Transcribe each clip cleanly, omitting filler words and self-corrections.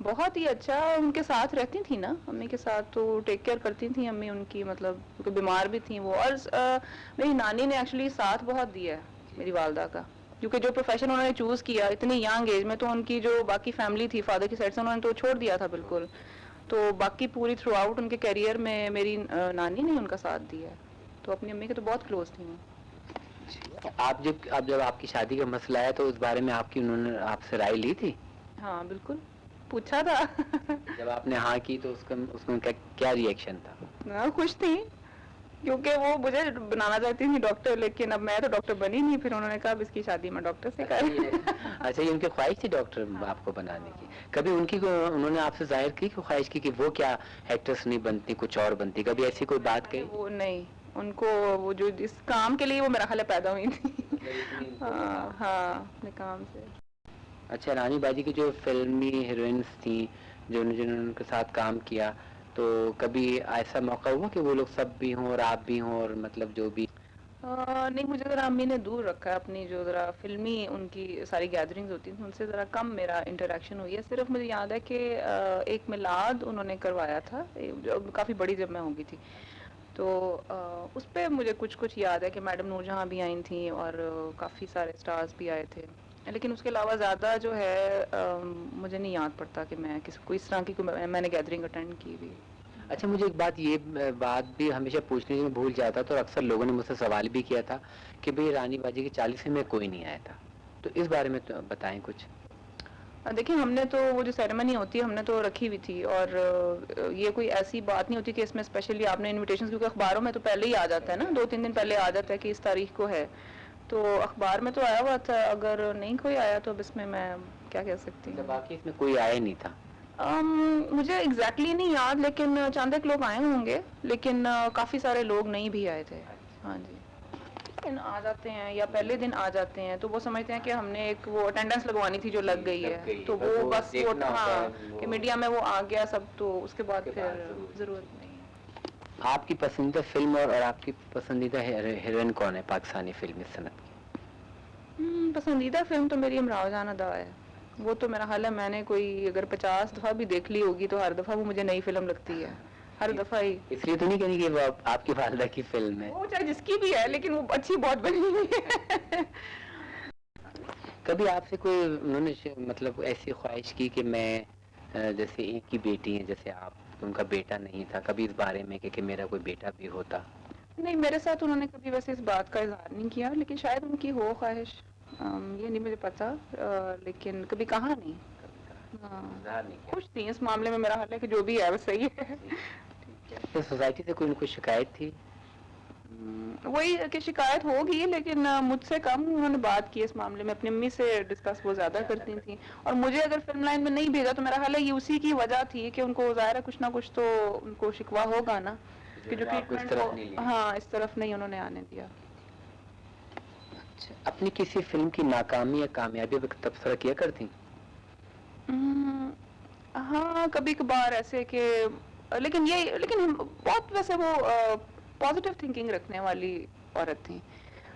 بہت ہی اچھا، ان کے ساتھ رہتی تھیں نا امی کے ساتھ، تو ٹیک کیئر کرتی تھیں امی ان کی، مطلب کیونکہ بیمار بھی تھیں وہ. اور میری نانی نے ایکچولی ساتھ بہت دیا ہے میری والدہ کا، کیونکہ جو پروفیشن انہوں نے چوز کیا اتنی ینگ ایج میں، تو ان کی جو باقی فیملی تھی فادر کی سائڈ سے انہوں نے تو چھوڑ دیا تھا بالکل. تو باقی پوری تھرو آؤٹ ان کے کیریئر میں میری نانی نے ان کا ساتھ دیا ہے. تو اپنی امی کے تو بہت کلوز تھی وہ. آپ جب آپ کی شادی کا مسئلہ ہے تو اس بارے میں انہوں نے آپ سے رائے لی تھی؟ ہاں بالکل پوچھا تھا. جب آپ نے ہاں کی تو اس میں کیا ری ایکشن تھا؟ خوش تھی، کیونکہ وہ مجھے بنانا چاہتی تھی ڈاکٹر، لیکن اب میں تو ڈاکٹر بنی نہیں. پھر انہوں نے کہا اب اس کی شادی میں ڈاکٹر سے کر. اچھا، یہ ان کی خواہش تھی ڈاکٹر آپ کو بنانے کی. کبھی انہوں نے آپ سے ظاہر کی کہ خواہش کی کہ وہ کیا ایکٹریس نہیں بنتی، کچھ اور بنتی؟ کبھی ایسی کوئی بات کہی؟ وہ نہیں، ان کو وہ جو اس کام کے لیے وہ میرا خیال پیدا ہوئی تھی. ہاں اپنے کام سے. اچھا، رانی باجی کی جو فلمی ہیروئنس تھیں جنہوں نے ان کے ساتھ کام کیا، تو کبھی ایسا موقع ہوا کہ وہ لوگ سب بھی ہوں اور آپ بھی ہوں، اور مطلب جو بھی؟ نہیں، مجھے ذرا امی نے دور رکھا ہے اپنی، جو ذرا فلمی ان کی ساری گیدرنگز ہوتی تھیں ان سے ذرا کم میرا انٹریکشن ہوئی ہے. صرف مجھے یاد ہے کہ ایک میلاد انہوں نے کروایا تھا جو کافی بڑی جب میں ہو گئی تھی، تو اس پہ مجھے کچھ یاد ہے کہ میڈم نور جہاں بھی آئی تھیں اور کافی سارے اسٹارز بھی آئے تھے. لیکن اس کے علاوہ زیادہ جو ہے مجھے نہیں یاد پڑتا کہ میں کوئی اس طرح کی میں نے گیدرنگ اٹینڈ کی بھی. اچھا، مجھے ایک یہ بات بھی ہمیشہ پوچھنے میں بھول جاتا تھا، اور اکثر لوگوں نے مجھ سے سوال بھی کیا تھا کہ بھئی رانی باجی کی 40ویں میں کوئی نہیں آیا تھا، تو اس بارے میں بتائیں کچھ. دیکھیں، ہم نے تو وہ جو سیریمنی ہوتی ہے ہم نے تو رکھی ہوئی تھی، اور یہ کوئی ایسی بات نہیں ہوتی کہ اس میں اسپیشلی آپ نے انویٹیشن، کیونکہ اخباروں میں تو پہلے ہی آ جاتا ہے نا، 2-3 دن پہلے آ جاتا ہے کہ اس تاریخ کو ہے، تو اخبار میں تو آیا ہوا تھا. اگر نہیں کوئی آیا تو اب اس میں کیا کہہ سکتی ہوں. باقی اس میں کوئی آیا نہیں تھا؟ مجھے ایگزیکٹلی نہیں یاد، لیکن چند ایک لوگ آئے ہوں گے، لیکن کافی سارے لوگ نہیں بھی آئے تھے. ہاں جی، آ جاتے ہیں یا پہلے دن آ جاتے ہیں تو وہ سمجھتے ہیں کہ ہم نے ایک وہ اٹینڈنس لگوانی تھی جو لگ گئی ہے، تو وہ بس وہ کہ میڈیا میں وہ آ گیا سب، تو اس کے بعد پھر ضرورت نہیں ہے. آپ کی پسندیدہ فلم اور آپ کی پسندیدہ ہیروئن کون ہے پاکستانی فلمی صنعت کی؟ پسندیدہ فلم تو میری امراؤ جان ادا ہے. وہ تو میرا حال ہے میں نے کوئی اگر 50 دفعہ بھی دیکھ لی ہوگی تو ہر دفعہ وہ مجھے نئی فلم لگتی ہے، ہر دفعہ ہی. اس لیے تو نہیں کہنی کہ وہ آپ کی والدہ کی فلم ہے، وہ چاہے جس کی بھی ہے لیکن وہ اچھی بہت بنی ہوئی ہے. کبھی آپ سے کوئی انہوں نے مطلب ایسی خواہش کی کہ میں جیسے ایک کی بیٹی ہیں جیسے آپ، ان کا بیٹا نہیں تھا، کبھی اس بارے میں کہ میرا کوئی بیٹا بھی ہوتا؟ نہیں، میرے ساتھ انہوں نے کبھی ویسے اس بات کا اظہار نہیں کیا، لیکن شاید ان کی ہو خواہش، یہ نہیں مجھے پتا، لیکن کبھی کہا نہیں. خوش تھی اس معاملے میں، میرا حال ہے کہ جو بھی ہے وہ صحیح ہے. سوسائٹی سے کوئی نہ کوئی شکایت تھی؟ وہی کہ شکایت ہوگی، لیکن مجھ سے کم انہوں نے بات کی اس معاملے میں. اپنی امی سے ڈسکس وہ زیادہ کرتی تھیں، اور مجھے اگر فلم لائن میں نہیں بھیجا تو میرا حال ہے یہ اسی کی وجہ تھی کہ ان کو ظاہر ہے کچھ نہ کچھ تو ان کو شکوہ ہوگا نا، کہ جو ٹریٹمنٹ ہاں اس طرف نہیں انہوں نے آنے دیا. اچھا، اپنی کسی فلم کی ناکامی یا کامیابی پہ تبصرہ کیا کرتی؟ ہاں کبھی کبھار ایسے کہ، لیکن بہت ویسے وہ پازیٹیو تھنکنگ رکھنے والی عورت تھیں.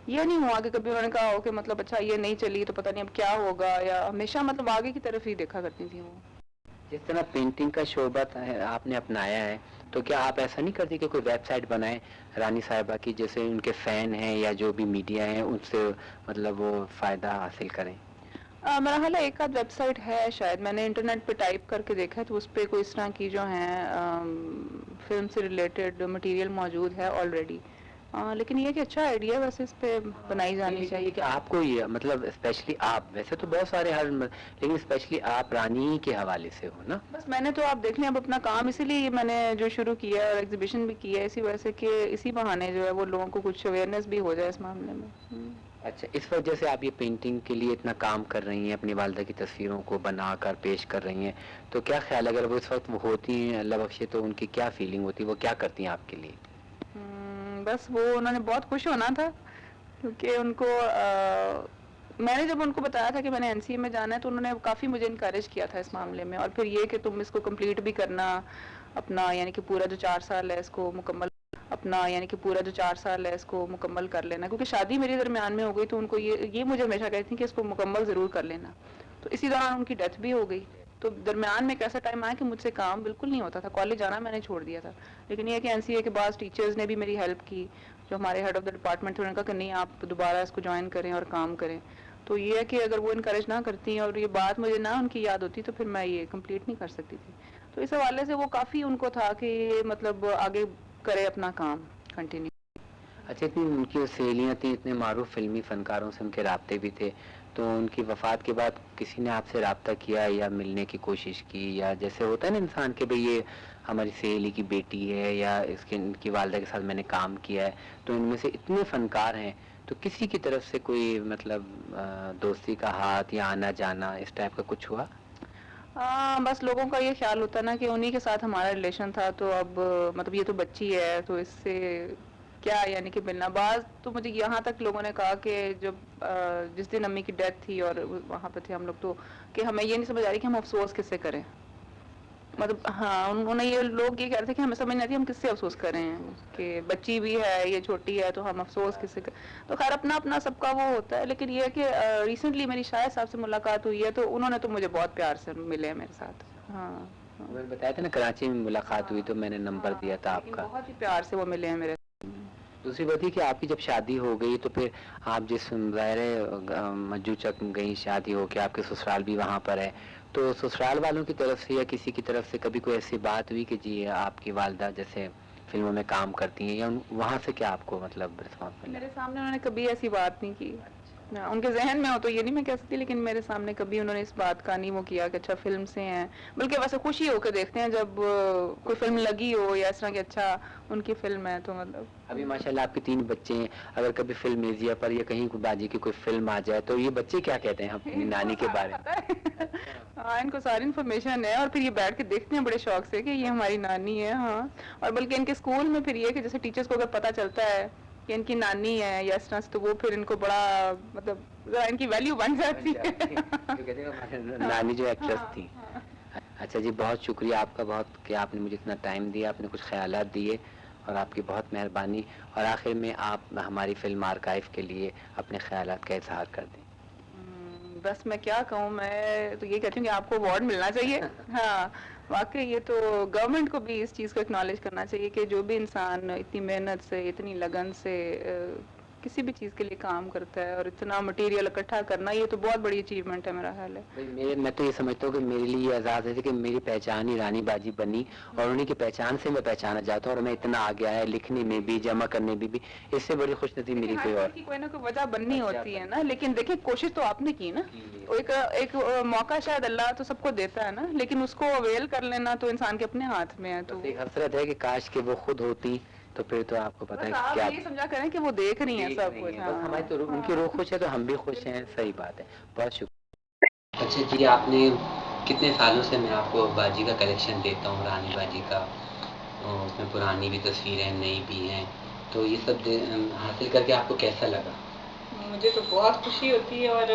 یہ نہیں ہوا کہ کبھی انہوں نے کہا ہو کہ مطلب اچھا یہ نہیں چلی تو پتہ نہیں اب کیا ہوگا، یا ہمیشہ مطلب آگے کی طرف ہی دیکھا کرتی تھیں وہ. جس طرح پینٹنگ کا شعبہ آپ نے اپنایا ہے، تو کیا آپ ایسا نہیں کرتی کہ کوئی ویب سائٹ بنائیں رانی صاحبہ کی، جیسے ان کے فین ہیں یا جو بھی میڈیا ہیں ان سے مطلب وہ فائدہ حاصل کریں؟ میرا حال ہے ایک آدھ ویب سائٹ ہے شاید، میں نے انٹرنیٹ پہ ٹائپ کر کے دیکھا ہے تو اس پہ کوئی اس طرح کی جو ہیں فلم سے ریلیٹڈ مٹیریل موجود ہے آلریڈی. لیکن یہ کہ اچھا آئیڈیا ویسے اس پہ بنائی جانی چاہیے. کہ آپ کو یہ مطلب اسپیشلی آپ، ویسے تو بہت سارے لیکن اسپیشلی آپ رانی کے حوالے سے ہو نا. بس میں نے تو آپ دیکھ لیں اب اپنا کام اسی لیے میں نے جو شروع کیا اور ایگزیبیشن بھی کیا ہے اسی وجہ سے کہ اسی بہانے جو ہے وہ لوگوں کو کچھ اویئرنیس بھی ہو جائے اس معاملے میں. اچھا، اس وجہ سے آپ یہ پینٹنگ کے لیے اتنا کام کر رہی ہیں، اپنی والدہ کی تصویروں کو بنا کر پیش کر رہی ہیں، تو کیا خیال اگر وہ اس وقت وہ ہوتی ہیں اللہ بخشے تو ان کی کیا فیلنگ ہوتی، وہ کیا کرتی ہیں آپ کے لیے؟ بس وہ انہوں نے بہت خوش ہونا تھا، کیونکہ ان کو میں نے جب ان کو بتایا تھا کہ میں نے این سی اے میں جانا ہے تو انہوں نے کافی مجھے انکریج کیا تھا اس معاملے میں، اور پھر یہ کہ تم اس کو کمپلیٹ بھی کرنا اپنا، یعنی کہ پورا جو 4 سال ہے اس کو مکمل کر لینا، کیونکہ شادی میری درمیان میں ہو گئی تو ان کو یہ مجھے ہمیشہ کہتی تھیں کہ اس کو مکمل ضرور کر لینا. تو اسی دوران ان کی ڈیتھ بھی ہو گئی. تو درمیان میں ایک ایسا ٹائم آیا کہ مجھ سے کام بالکل نہیں ہوتا تھا, کالج جانا میں نے چھوڑ دیا تھا. لیکن یہ کہ NCA کے بعد ٹیچرز نے بھی میری ہیلپ کی, جو ہمارے ہیڈ آف دا ڈپارٹمنٹ تھے, انہوں نے کہا کہ نہیں آپ دوبارہ اس کو جوائن کریں اور کام کریں. تو یہ ہے کہ اگر وہ انکریج نہ کرتی اور یہ بات مجھے نہ ان کی یاد ہوتی تو پھر میں یہ کمپلیٹ نہیں کر سکتی تھی. تو اس حوالے سے وہ کافی ان کو تھا کہ مطلب آگے کرے اپنا کام کنٹینیو. اچھا, اتنی ان کی سہیلیاں تھیں, اتنے معروف فلمی فنکاروں سے ان کے رابطے بھی تھے, تو ان کی وفات کے بعد کسی نے آپ سے رابطہ کیا یا ملنے کی کوشش کی, یا جیسے ہوتا ہے نا انسان کہ بھئی یہ ہماری سہیلی کی بیٹی ہے یا اس کے ان کی والدہ کے ساتھ میں نے کام کیا ہے, تو ان میں سے اتنے فنکار ہیں, تو کسی کی طرف سے کوئی مطلب دوستی کا ہاتھ یا آنا جانا اس ٹائپ کا کچھ ہوا؟ بس لوگوں کا یہ خیال ہوتا نا کہ انہی کے ساتھ ہمارا ریلیشن تھا, تو اب مطلب یہ تو بچی ہے تو اس سے کیا یعنی کہ ملنا. بعض تو مجھے یہاں تک لوگوں نے کہا کہ جب جس دن امی کی ڈیتھ تھی اور وہاں پہ تھے ہم لوگ, تو کہ ہمیں یہ نہیں سمجھ آ رہی کہ ہم افسوس کس سے کریں. مطلب ہاں, انہوں نے یہ لوگ یہ کہہ رہے تھے کہ ہمیں سمجھ نہیں آتی ہم کس سے افسوس کریں, کہ بچی بھی ہے یہ چھوٹی ہے تو ہم افسوس کس سے کریں. تو خیر اپنا اپنا سب کا وہ ہوتا ہے. لیکن یہ ہے کہ ریسنٹلی میری شاہد صاحب سے ملاقات ہوئی ہے, تو انہوں نے تو مجھے بہت پیار سے ملے ہیں میرے ساتھ. ہاں, میں نے بتایا تھا نا کراچی میں ملاقات ہوئی تو میں نے نمبر دیا تھا آپ کا. بہت ہی پیار سے وہ ملے ہیں میرے. دوسری بات یہ کہ آپ کی جب شادی ہو گئی تو پھر آپ جس ظاہر مجو چک گئی, شادی ہو کے آپ کے سسرال بھی وہاں پر ہے, تو سسرال والوں کی طرف سے یا کسی کی طرف سے کبھی کوئی ایسی بات ہوئی کہ جی آپ کی والدہ جیسے فلموں میں کام کرتی ہیں, یا وہاں سے کیا آپ کو مطلب رسپانس ملا؟ میرے سامنے انہوں نے کبھی ایسی بات نہیں کی. ان کے ذہن میں ہو تو یہ نہیں میں کہہ سکتی, لیکن میرے سامنے کبھی انہوں نے اس بات کا نہیں وہ کیا کہ اچھا فلم سے ہیں, بلکہ ویسے خوشی ہو کے دیکھتے ہیں جب کوئی فلم لگی ہو یا اس طرح کہ اچھا ان کی فلم ہے. تو مطلب ابھی ماشاءاللہ آپ کے 3 بچے ہیں, اگر کبھی فلم ایزیا پر یا کہیں باجی کی کوئی فلم آ جائے تو یہ بچے کیا کہتے ہیں اپنی نانی کے بارے میں؟ ہاں, ان کو ساری انفارمیشن ہے, اور پھر یہ بیٹھ کے دیکھتے ہیں بڑے شوق سے کہ یہ ہماری نانی ہے. ہاں, اور بلکہ ان کے اسکول میں پھر یہ کہ جیسے ٹیچرز کو اگر پتہ چلتا ہے کہ ان کی نانی ہے یا اس طرح سے, تو وہ پھر ان کو بڑا مطلب ان کی ویلیو بن جاتی ہے. نانی جو ایکٹریس تھی. اچھا جی, بہت شکریہ آپ کا بہت کہ آپ نے مجھے اتنا ٹائم دیا, آپ نے کچھ خیالات دیے, اور آپ کی بہت مہربانی. اور آخر میں آپ ہماری فلم آرکائیو کے لیے اپنے خیالات کا اظہار کر دیں. بس میں کیا کہوں, میں تو یہ کہتی ہوں کہ آپ کو ایوارڈ ملنا چاہیے. ہاں, واقعی یہ تو گورنمنٹ کو بھی اس چیز کو اکنالج کرنا چاہیے کہ جو بھی انسان اتنی محنت سے اتنی لگن سے کسی بھی چیز کے لیے کام کرتا ہے اور اتنا مٹیریل اکٹھا کرنا, یہ تو بہت بڑی اچیومنٹ ہے میرا خیال ہے. میں تو یہ سمجھتا ہوں کہ میرے لیے یہ اعزاز ہے کہ میری پہچان ہی رانی باجی بنی, اور انہیں کی پہچان سے میں پہچانا جاتا ہوں, اور میں اتنا آگے آیا لکھنے میں بھی, جمع کرنے میں بھی. اس سے بڑی خوش نصیب میری کوئی اور کوئی نہ کوئی وجہ بننی ہوتی ہے نا. لیکن دیکھیں کوشش تو آپ نے کی نا, ایک موقع شاید اللہ تو سب کو دیتا ہے نا, لیکن اس کو اویل کر لینا تو انسان کے اپنے ہاتھ میں ہے. تو ایک حسرت ہے کہ کاش کہ وہ خود ہوتی, تو پھر تو آپ کو پتا ہے کیا یہ سمجھا کریں کہ وہ دیکھ رہی ہیں سب کچھ. ہماری تو ان کی روح خوش ہے تو ہم بھی خوش ہیں. صحیح بات ہے, بہت شکریہ. اچھا جی, آپ نے کتنے سالوں سے میں آپ کو باجی کا کلیکشن دیتا ہوں, رانی باجی کا, اس میں پرانی بھی تصویریں نئی بھی ہیں, تو یہ سب حاصل کر کے آپ کو کیسا لگا؟ مجھے تو بہت خوشی ہوتی ہے, اور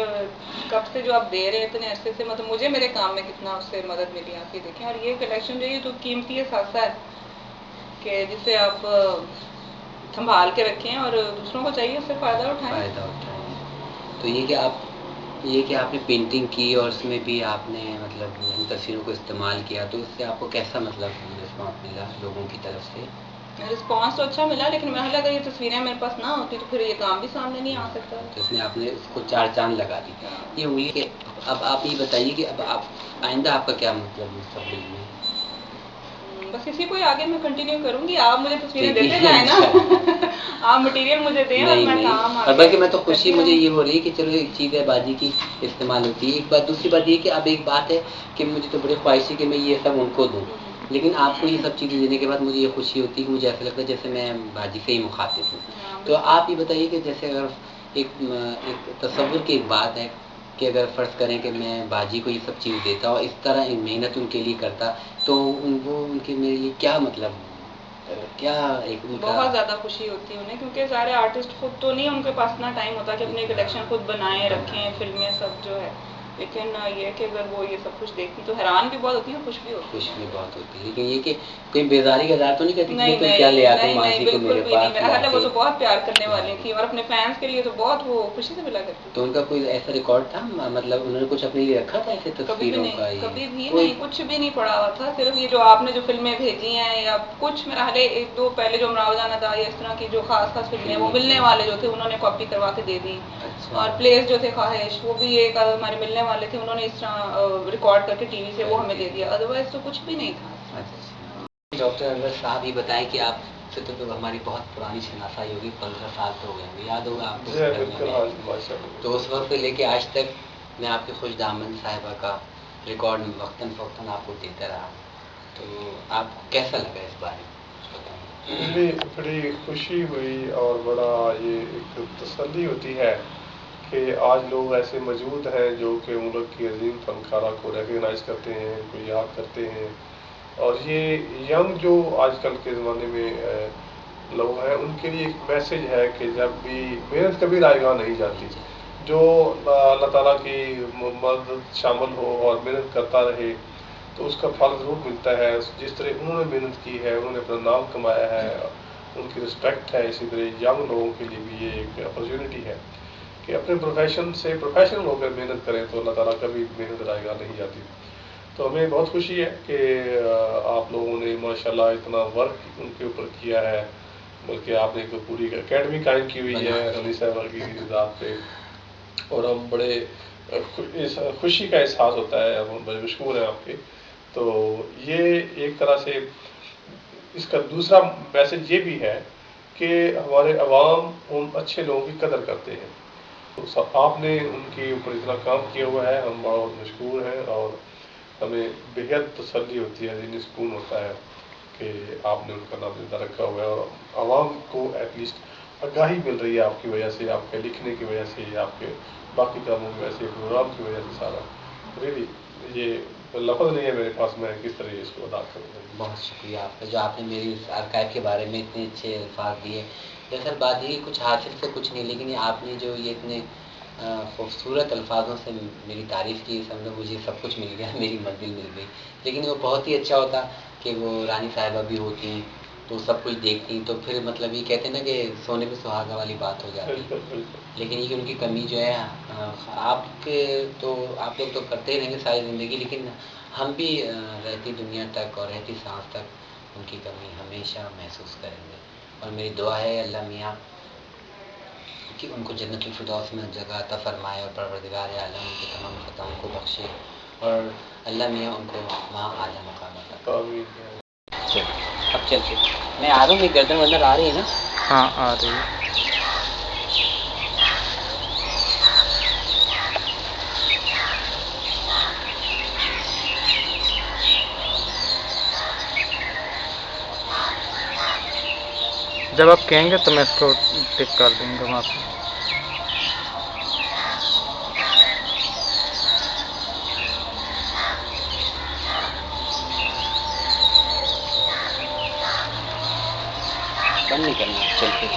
کب سے جو آپ دے رہے ہیں اتنے عرصے سے, مطلب مجھے میرے کام میں کتنا اس سے مدد ملی. آپ یہ دیکھیں, اور یہ کلیکشن جو ہے تو قیمتی خاصا ہے کہ جسے آپ سنبھال کے رکھیں اور دوسروں کو چاہیے اس سے فائدہ اٹھائیں. تو یہ کہ آپ نے پینٹنگ کی اور اس میں بھی آپ نے مطلب ان تصویروں کو استعمال کیا, تو اس سے آپ کو کیسا مطلب رسپانس ملا لوگوں کی طرف سے؟ رسپانس تو اچھا ملا, لیکن میں اگر یہ تصویریں میرے پاس نہ ہوتی تو پھر یہ کام بھی سامنے نہیں آ سکتا. تو اس میں آپ نے اس کو 4 چاند لگا دی. یہ ہوئی کہ اب آپ یہ بتائیے کہ اب آپ آئندہ آپ کا کیا مطلب مستقبل میں؟ بس اسی کو ہی آگے میں کنٹینیو کروں گی. آپ مجھے تصویریں دیتے جائیں نا, آپ مٹیریل مجھے دیں اور میں کام اور بلکہ میں تو خوشی مجھے یہ ہو رہی ہے کہ چلو ایک چیز ہے باجی کی استعمال ہوتی ہے. ایک بات, دوسری بات یہ کہ اب ایک بات ہے کہ مجھے تو بڑی خواہش ہے کہ میں یہ سب ان کو دوں, لیکن آپ کو یہ سب چیزیں دینے کے بعد مجھے یہ خوشی ہوتی ہے کہ مجھے ایسا لگتا ہے جیسے میں باجی سے ہی مخاطب ہوں. تو آپ یہ بتائیے کہ جیسے اگر ایک تصور کی ایک بات ہے کہ اگر فرض کریں کہ میں باجی کو یہ سب چیز دیتا اور اس طرح محنت ان کے لیے کرتا, تو وہ ان کے میرے لیے کیا مطلب کیا ایک بہت زیادہ خوشی ہوتی ہے انہیں, کیونکہ سارے آرٹسٹ خود تو نہیں ان کے پاس اتنا ٹائم ہوتا کہ اپنی کلیکشن خود بنائیں رکھیں, فلمیں سب جو ہے لیکن یہ کہ اگر وہ یہ سب کچھ دیکھتی تو حیران بھی بہت ہوتی ہے، خوش بھی ہوتی ہے. خوش بھی بہت ہوتی ہے، لیکن یہ کہ کوئی بیزاری کا اظہار تو نہیں کرتی کہ نہیں تم کیا لے آتے نہیں ماضی کو میرے بالکل بھی پاس نہیں. لا ارے وہ کے. تو بہت پیار کرنے والی تھی اور اپنے فینس کے لیے تو بہت وہ خوشی سے ملا کرتی. تو ان کا کوئی ایسا ریکارڈ تھا، مطلب انہوں نے کچھ اپنے لیے رکھا تھا ایسے کبھی بھی تصویروں کا؟ نہیں، یہ کبھی بھی نہیں، کچھ بھی نہیں پڑا ہوا تھا. صرف یہ جو آپ نے جو فلمیں بھیجی ہیں یا کچھ میرا حالے ایک دو پہلے جو امراؤ جان ادا یا اس طرح کی جو خاص خاص فلمیں وہ ملنے والے جو تھے انہوں نے کاپی کروا کے دے دی. اور پلیز جو تھے خواہش وہ بھی ایک ہمارے ملنے والے تھے، انہوں نے اس طرح ریکارڈ کر کے ٹی وی سے وہ ہمیں دے دیا. ادروائز تو کچھ بھی نہیں تھا. ڈاکٹر انور صاحب یہ بتائیں کہ آپ سے تو ہماری بہت پرانی شناسائی ہوگی، 15 سال تو ہو گئے ہوں گے، یاد ہوگا آپ کو. تو اس وقت سے لے کے آج تک میں آپ کی خوش دامن صاحبہ کا ریکارڈ وقتاً فوقتاً آپ کو دیتا رہا، تو آپ کو کیسا لگا اس بارے میں؟ بڑی خوشی ہوئی اور بڑا یہ ایک تسلی ہوتی ہے کہ آج لوگ ایسے موجود ہیں جو کہ ملک کی عظیم فنکارہ کو ریکگنائز کرتے ہیں، ان کو یاد کرتے ہیں. اور یہ ینگ جو آج کل کے زمانے میں لوگ ہیں ان کے لیے ایک میسیج ہے کہ جب بھی محنت کبھی رائے گاہ نہیں جاتی، جو اللہ تعالیٰ کی مدد شامل ہو اور محنت کرتا رہے تو اس کا پھل ضرور ملتا ہے. جس طرح انہوں نے محنت کی ہے، انہوں نے اپنا نام کمایا ہے، ان کی رسپیکٹ ہے. اسی طرح ینگ لوگوں کے لیے بھی یہ ایک اپرچونیٹی ہے کہ اپنے پروفیشن سے پروفیشنل ہو کر محنت کریں تو اللہ تعالیٰ کبھی محنت رائے گاہ نہیں جاتی. تو ہمیں بہت خوشی ہے کہ آپ لوگوں نے ماشاءاللہ اتنا ورک ان کے اوپر کیا ہے، بلکہ آپ نے ایک پوری اکیڈمی قائم کی ہوئی ہے رانی صاحبہ کی ذات پہ، اور ہم بڑے خوشی کا احساس ہوتا ہے، ہم بڑے مشکور ہیں آپ کے. تو یہ ایک طرح سے اس کا دوسرا میسج یہ بھی ہے کہ ہمارے عوام ان اچھے لوگوں کی قدر کرتے ہیں. تو آپ نے ان کے اوپر اتنا کام کیا ہوا ہے، ہم بہت مشکور ہیں اور ہمیں بےحد تسلی ہوتی ہے، دلی سکون ہوتا ہے کہ آپ نے ان کا نام زندہ رکھا ہوا ہے اور عوام کو ایٹ لیسٹ آگاہی مل رہی ہے آپ کی وجہ سے، آپ کے لکھنے کی وجہ سے، آپ کے باقی کاموں کی وجہ سے، پروگرام کی وجہ سے. سارا ریلی یہ لفظ نہیں ہے میرے پاس میں کس طرح اس کو ادا کروں. بہت شکریہ آپ کا جو آپ نے میری اس آرکائیو کے بارے میں اتنے اچھے الفاظ دیے. دراصل بات یہ کچھ حاصل سے کچھ نہیں، لیکن آپ نے جو یہ اتنے خوبصورت الفاظوں سے میری تعریف کی، سمجھو مجھے سب کچھ مل گیا، میری منزل مل گئی. لیکن وہ بہت ہی اچھا ہوتا کہ وہ رانی صاحبہ بھی ہوتی تو سب کچھ دیکھتی، تو پھر مطلب یہ کہتے ہیں نا کہ سونے پہ سہاگا والی بات ہو جاتی. لیکن یہ کہ ان کی کمی جو ہے، آپ لوگ تو کرتے ہی رہیں گے ساری زندگی، لیکن ہم بھی رہتی دنیا تک اور رہتی سانس تک ان کی کمی ہمیشہ محسوس کریں گے. اور میری دعا ہے اللہ میاں کہ ان کو جنت الفردوس میں جگہ عطا فرمائے اور پروردگار عالم ان کے تمام خطاؤں کو بخشے اور اللہ میاں ان کو وہاں اعلیٰ مقام عطا کرے. اب چلتے میں آ رہا ہوں، میری گردن وردن آ رہی ہے نا؟ ہاں آ رہی ہے. جب آپ کہیں گے تو میں اس کو ٹک کر دوں گا وہاں پہ. بند نہیں کرنا، چلتے